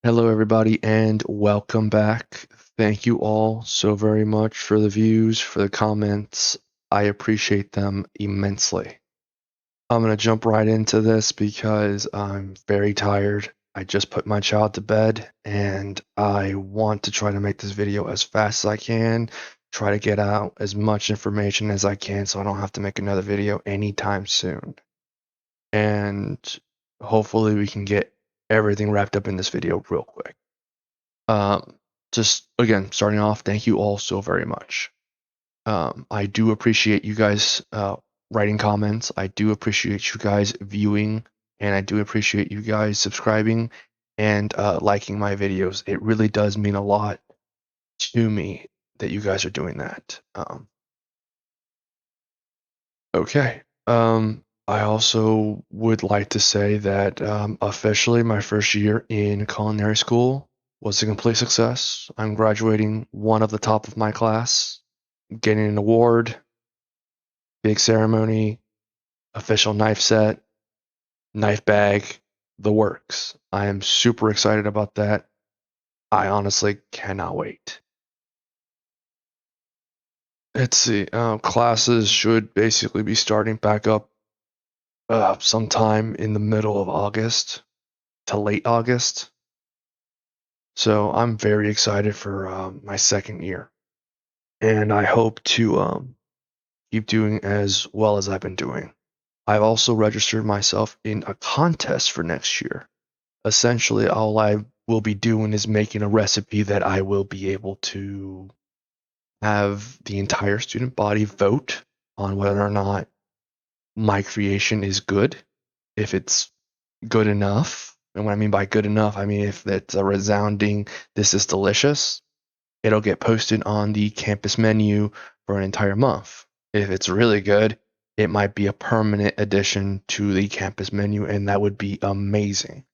Hello, everybody, and welcome back. Thank you all so very much for the views, for the comments. I appreciate them immensely. I'm going to jump right into this because I'm very tired. I just put my child to bed and I want to try to make this video as fast as I can, try to get out as much information as I can so I don't have to make another video anytime soon. And hopefully we can get everything wrapped up in this video real quick. Um, just again, starting off, thank you all so very much. I do appreciate you guys writing comments. I do appreciate you guys viewing, and I do appreciate you guys subscribing and liking my videos. It really does mean a lot to me that you guys are doing that. Okay. I also would like to say that officially my first year in culinary school was a complete success. I'm graduating one of the top of my class, getting an award, big ceremony, official knife set, knife bag, the works. I am super excited about that. I honestly cannot wait. Let's see. Classes should basically be starting back up sometime in the middle of August to late August. So I'm very excited for my second year, and I hope to keep doing as well as I've been doing. I've also registered myself in a contest for next year. Essentially, all I will be doing is making a recipe that I will be able to have the entire student body vote on whether or not my creation is good, if it's good enough. And what I mean by good enough, I mean if it's a resounding, this is delicious, it'll get posted on the campus menu for an entire month. If it's really good, it might be a permanent addition to the campus menu, and that would be amazing.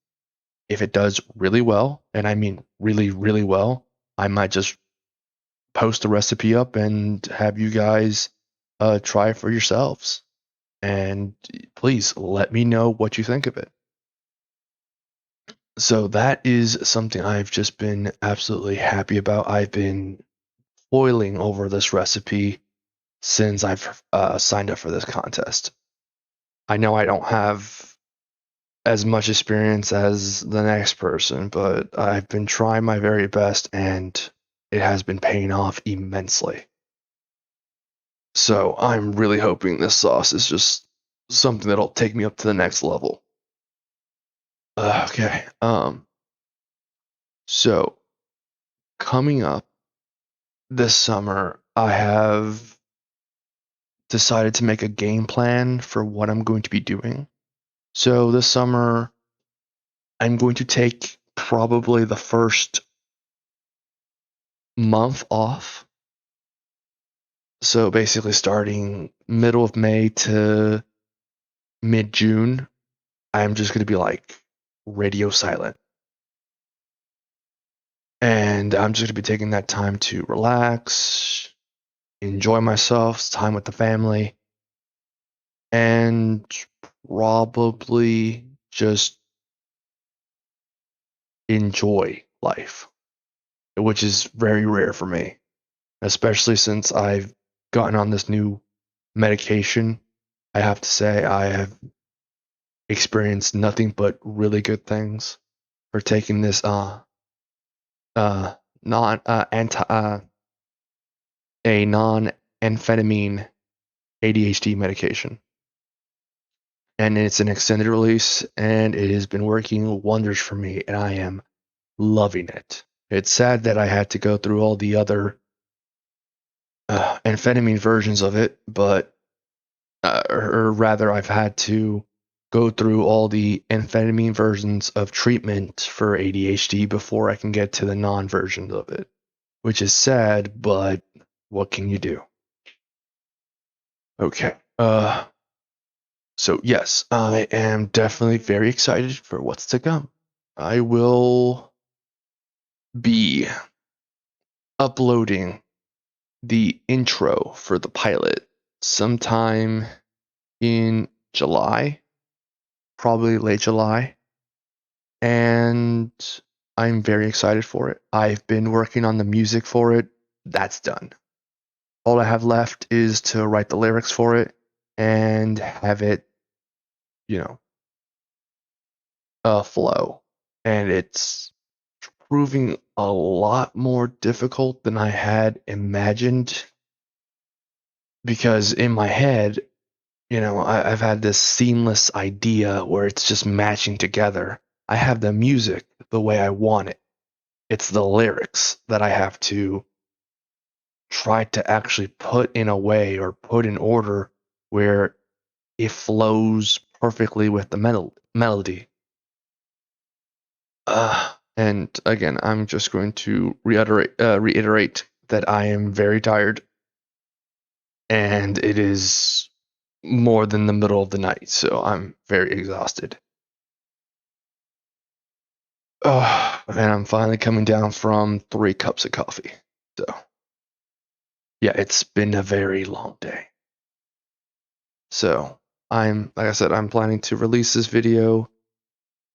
If it does really well, and I mean really, really well, I might just post the recipe up and have you guys try it for yourselves. And please let me know what you think of it. So that is something I've just been absolutely happy about. I've been toiling over this recipe since I've signed up for this contest. I know I don't have as much experience as the next person, but I've been trying my very best and it has been paying off immensely. So I'm really hoping this sauce is just something that'll take me up to the next level. Okay. So coming up this summer, I have decided to make a game plan for what I'm going to be doing. So this summer, I'm going to take probably the first month off. So basically, starting middle of May to mid June, I'm just going to be like radio silent. And I'm just going to be taking that time to relax, enjoy myself, time with the family, and probably just enjoy life, which is very rare for me, especially since I've gotten on this new medication. I have to say, I have experienced nothing but really good things for taking this uh non anti a non amphetamine ADHD medication. And it's an extended release and it has been working wonders for me and I am loving it. It's sad that I had to go through all the other amphetamine versions of it, but or rather, I've had to go through all the amphetamine versions of treatment for ADHD before I can get to the non versions of it, which is sad, but what can you do? Okay. So yes, I am definitely very excited for what's to come. I will be uploading the intro for the pilot sometime in July, probably late July. And I'm very excited for it. I've been working on the music for it. That's done. All I have left is to write the lyrics for it and have it, you know, flow. And it's proving a lot more difficult than I had imagined because in my head, I've had this seamless idea where it's just matching together. I have the music the way I want it. It's the lyrics that I have to try to actually put in a way or put in order where it flows perfectly with the melody. And again, I'm just going to reiterate that I am very tired, and it is more than the middle of the night, so I'm very exhausted. And I'm finally coming down from 3 cups of coffee. So, yeah, it's been a very long day. So, like I said, I'm planning to release this video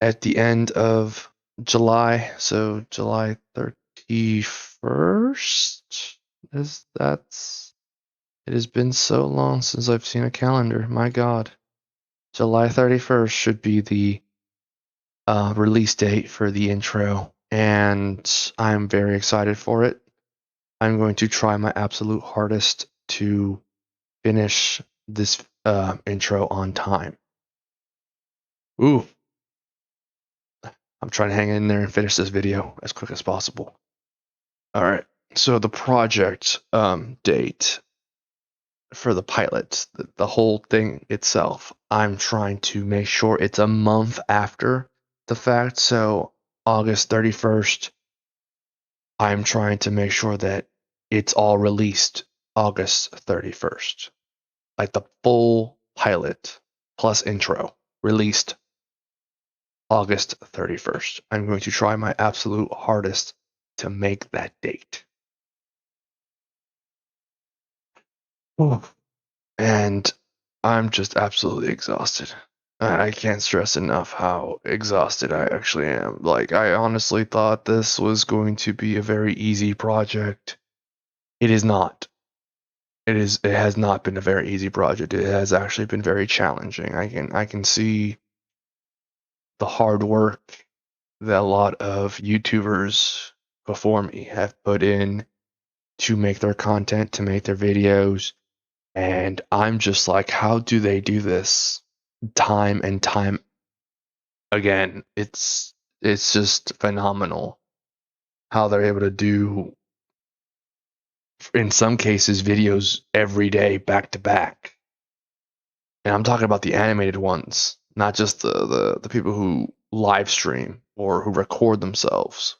at the end of July. So, July 31st? It has been so long since I've seen a calendar. My God. July 31st should be the release date for the intro, and I'm very excited for it. I'm going to try my absolute hardest to finish this intro on time. Ooh, I'm trying to hang in there and finish this video as quick as possible. All right, so the project date for the pilot, the whole thing itself, I'm trying to make sure it's a month after the fact. So August 31st, I'm trying to make sure that it's all released August 31st. Like the full pilot plus intro released August 31st. I'm going to try my absolute hardest to make that date. And I'm just absolutely exhausted. I can't stress enough how exhausted I actually am. Like, I honestly thought this was going to be a very easy project. It is not. It has not been a very easy project. It has actually been very challenging. I can see the hard work that a lot of YouTubers before me have put in to make their content, to make their videos. And I'm just like, how do they do this time and time again? It's just phenomenal how they're able to do, in some cases, videos every day back to back. And I'm talking about the animated ones, not just the people who live stream or who record themselves.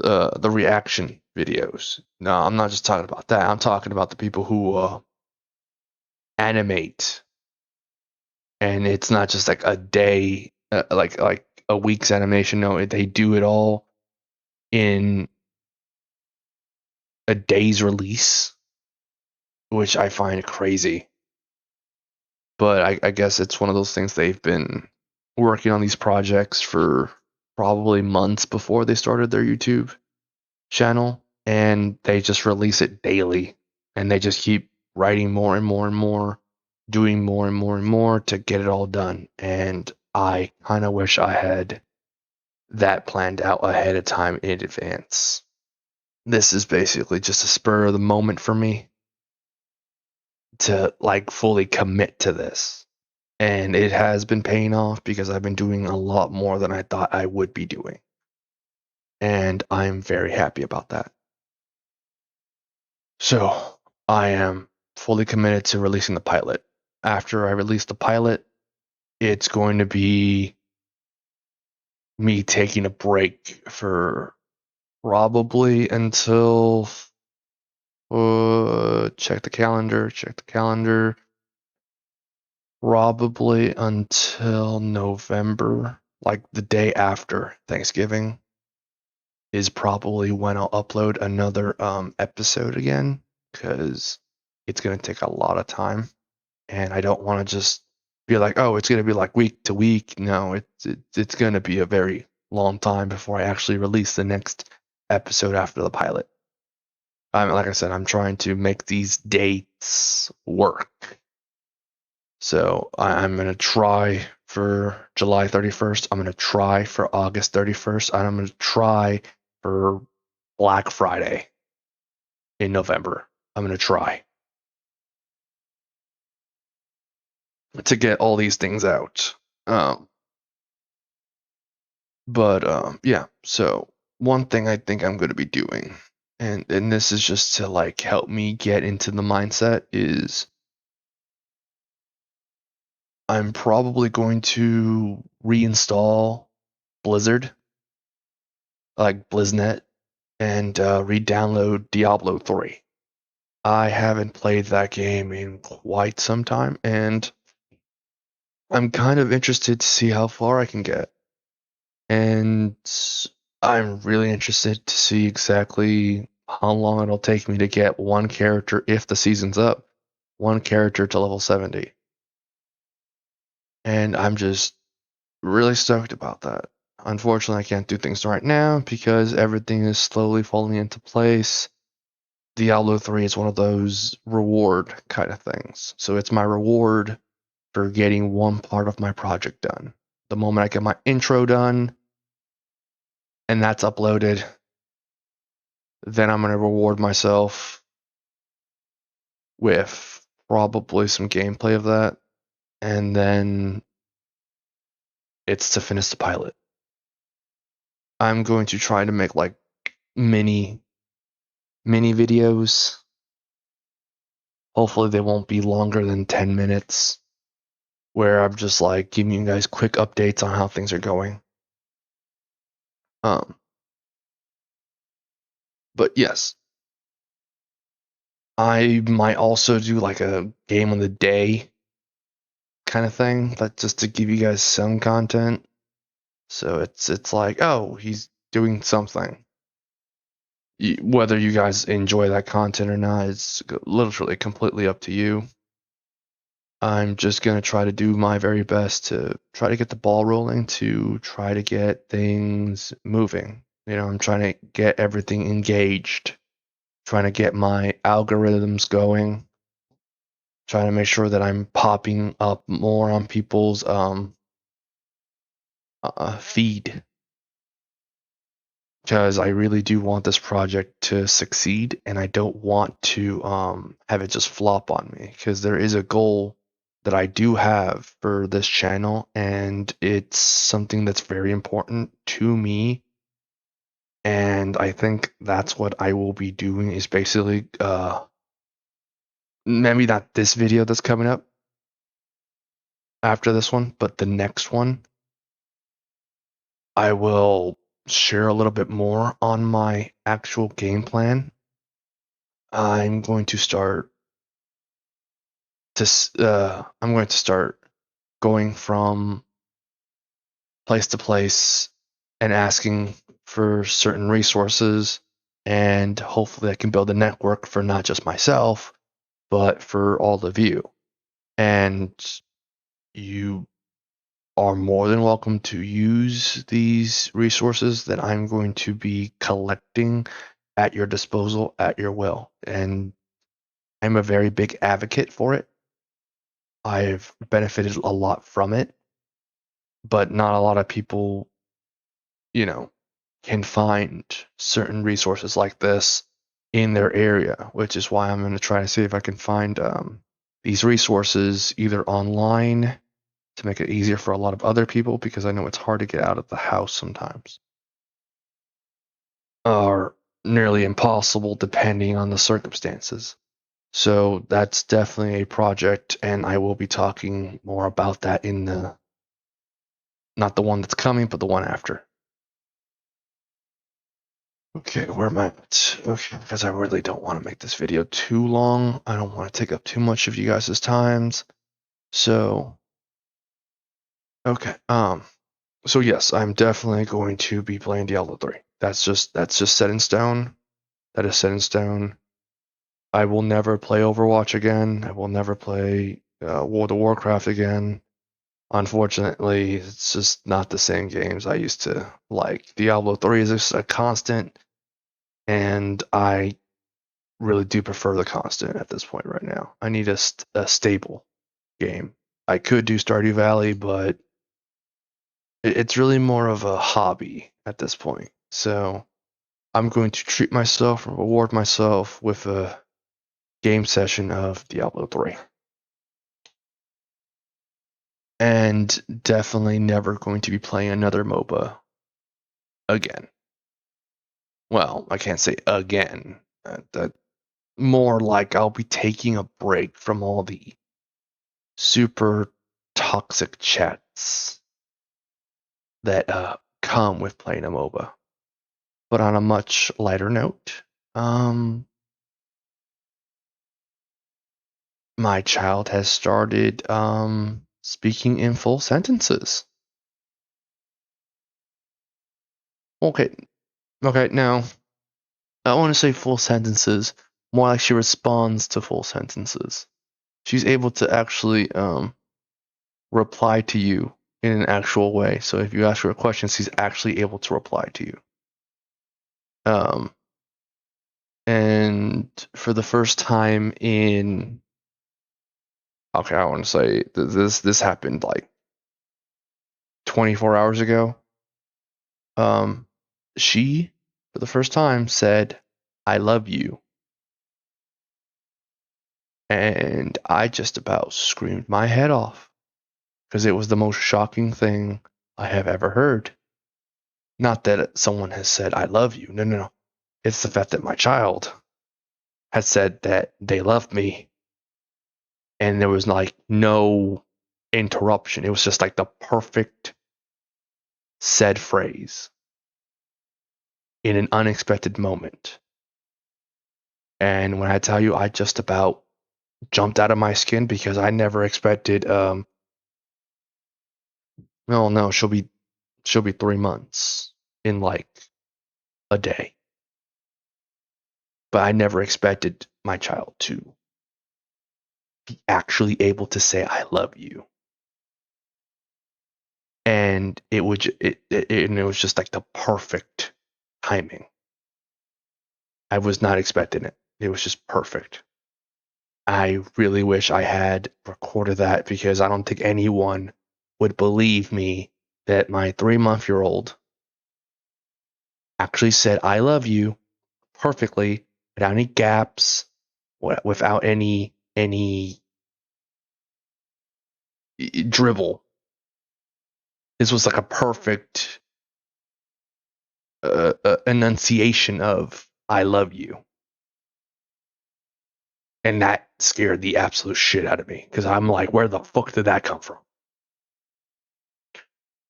The reaction videos. No, I'm not just talking about that. I'm talking about the people who animate, and it's not just like a day, like a week's animation. No, they do it all in a day's release, which I find crazy. But I guess it's one of those things they've been working on these projects for probably months before they started their YouTube channel, and they just release it daily, and they just keep writing more and more and more, doing more and more and more to get it all done. And I kind of wish I had that planned out ahead of time in advance. This is basically just a spur of the moment for me to like fully commit to this. And it has been paying off because I've been doing a lot more than I thought I would be doing. And I'm very happy about that. So I am fully committed to releasing the pilot. After I release the pilot, it's going to be me taking a break for probably until check the calendar. Probably until November, like the day after Thanksgiving is probably when I'll upload another episode again, because it's going to take a lot of time, and I don't want to just be like, oh, it's going to be like week to week. No, it's going to be a very long time before I actually release the next episode after the pilot. Like I said, I'm trying to make these dates work. So I'm going to try for July 31st. I'm going to try for August 31st. And I'm going to try for Black Friday in November. I'm going to try to get all these things out. Yeah, so one thing I think I'm going to be doing, and this is just to like help me get into the mindset, is I'm probably going to reinstall Blizzard, like BlizzNet, and re-download Diablo 3. I haven't played that game in quite some time, and I'm kind of interested to see how far I can get. And I'm really interested to see exactly how long it'll take me to get one character, if the season's up, one character to level 70. And I'm just really stoked about that. Unfortunately, I can't do things right now because everything is slowly falling into place. Diablo 3 is one of those reward kind of things. So it's my reward for getting one part of my project done. The moment I get my intro done and that's uploaded, then I'm going to reward myself with probably some gameplay of that. And then it's to finish the pilot. I'm going to try to make like mini videos. Hopefully they won't be longer than 10 minutes, where I'm just like giving you guys quick updates on how things are going. But yes, I might also do like a game on the day kind of thing, that just to give you guys some content. So it's like, oh, he's doing something. Whether you guys enjoy that content or not, it's literally completely up to you. I'm just going to try to do my very best to try to get the ball rolling, to try to get things moving. I'm trying to get everything engaged, trying to get my algorithms going, trying to make sure that I'm popping up more on people's feed, because I really do want this project to succeed, and I don't want to have it just flop on me, because there is a goal that I do have for this channel, and it's something that's very important to me. And I think that's what I will be doing, is basically maybe not this video that's coming up after this one, but the next one, I will share a little bit more on my actual game plan. I'm going to start going from place to place and asking for certain resources, and hopefully I can build a network for not just myself, but for all of you. And you are more than welcome to use these resources that I'm going to be collecting at your disposal, at your will. And I'm a very big advocate for it. I've benefited a lot from it, but not a lot of people, can find certain resources like this in their area, which is why I'm going to try to see if I can find these resources either online to make it easier for a lot of other people, because I know it's hard to get out of the house sometimes, or nearly impossible depending on the circumstances. So that's definitely a project, and I will be talking more about that in not the one that's coming, but the one after. Okay, where am I at? Okay, because I really don't want to make this video too long. I don't want to take up too much of you guys' times. So, okay, so yes, I'm definitely going to be playing Diablo 3. That's just set in stone. That is set in stone. I will never play Overwatch again. I will never play World of Warcraft again. unfortunately, it's just not the same games I used to like. Diablo 3 is just a constant, and I really do prefer the constant at this point right now. I need a stable game. I could do Stardew Valley, but it's really more of a hobby at this point. So I'm going to treat myself and reward myself with a game session of Diablo 3. And definitely never going to be playing another MOBA again. Well, I can't say again. That more like I'll be taking a break from all the super toxic chats that come with playing a MOBA. But on a much lighter note, my child has started speaking in full sentences. Okay, now I want to say full sentences, more like she responds to full sentences. She's able to actually reply to you in an actual way. So if you ask her a question, she's actually able to reply to you. And for the first time in, okay, I want to say this happened like 24 hours ago. She, for the first time, said, "I love you." And I just about screamed my head off because it was the most shocking thing I have ever heard. Not that someone has said, "I love you." No. It's the fact that my child had said that they loved me, and there was like no interruption. It was just like the perfect said phrase in an unexpected moment. And when I tell you, I just about jumped out of my skin because I never expected. No, she'll be 3 months in like a day, but I never expected my child to be actually able to say "I love you," and it was just like the perfect timing. I was not expecting it. It was just perfect. I really wish I had recorded that because I don't think anyone would believe me that my 3-month-old actually said "I love you" perfectly without any gaps, without any dribble. This was like a perfect enunciation of "I love you," and that scared the absolute shit out of me because I'm like, where the fuck did that come from?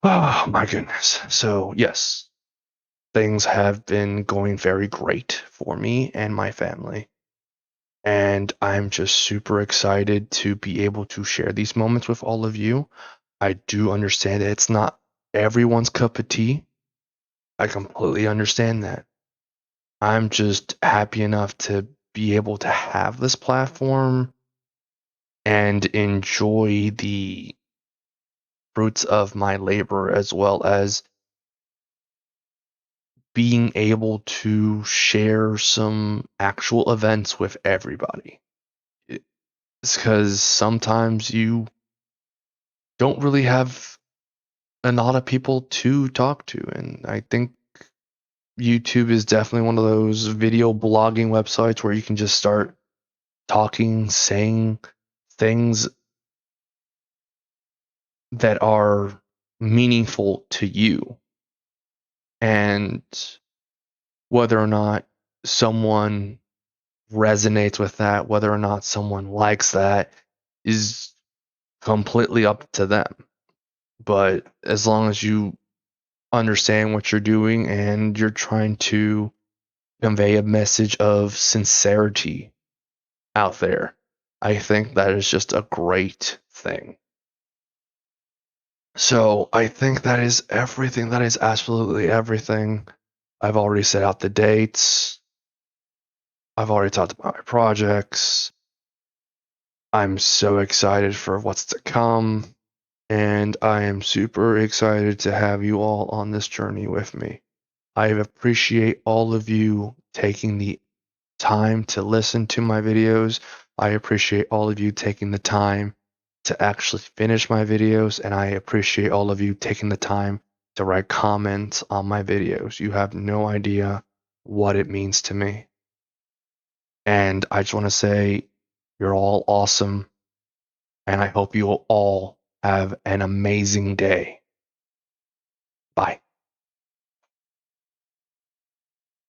Oh my goodness. So yes, things have been going very great for me and my family. And I'm just super excited to be able to share these moments with all of you. I do understand that it's not everyone's cup of tea. I completely understand that. I'm just happy enough to be able to have this platform and enjoy the fruits of my labor as well as being able to share some actual events with everybody. It's because sometimes you don't really have a lot of people to talk to, and I think YouTube is definitely one of those video blogging websites where you can just start talking, saying things that are meaningful to you. And whether or not someone resonates with that, whether or not someone likes that, is completely up to them. But as long as you understand what you're doing and you're trying to convey a message of sincerity out there, I think that is just a great thing. So I think that is everything. That is absolutely everything. I've already set out the dates. I've already talked about my projects. I'm so excited for what's to come. and I am super excited to have you all on this journey with me. I appreciate all of you taking the time to listen to my videos. I appreciate all of you taking the time to actually finish my videos, and I appreciate all of you taking the time to write comments on my videos. You have no idea what it means to me. And I just want to say you're all awesome, and I hope you will all have an amazing day. Bye.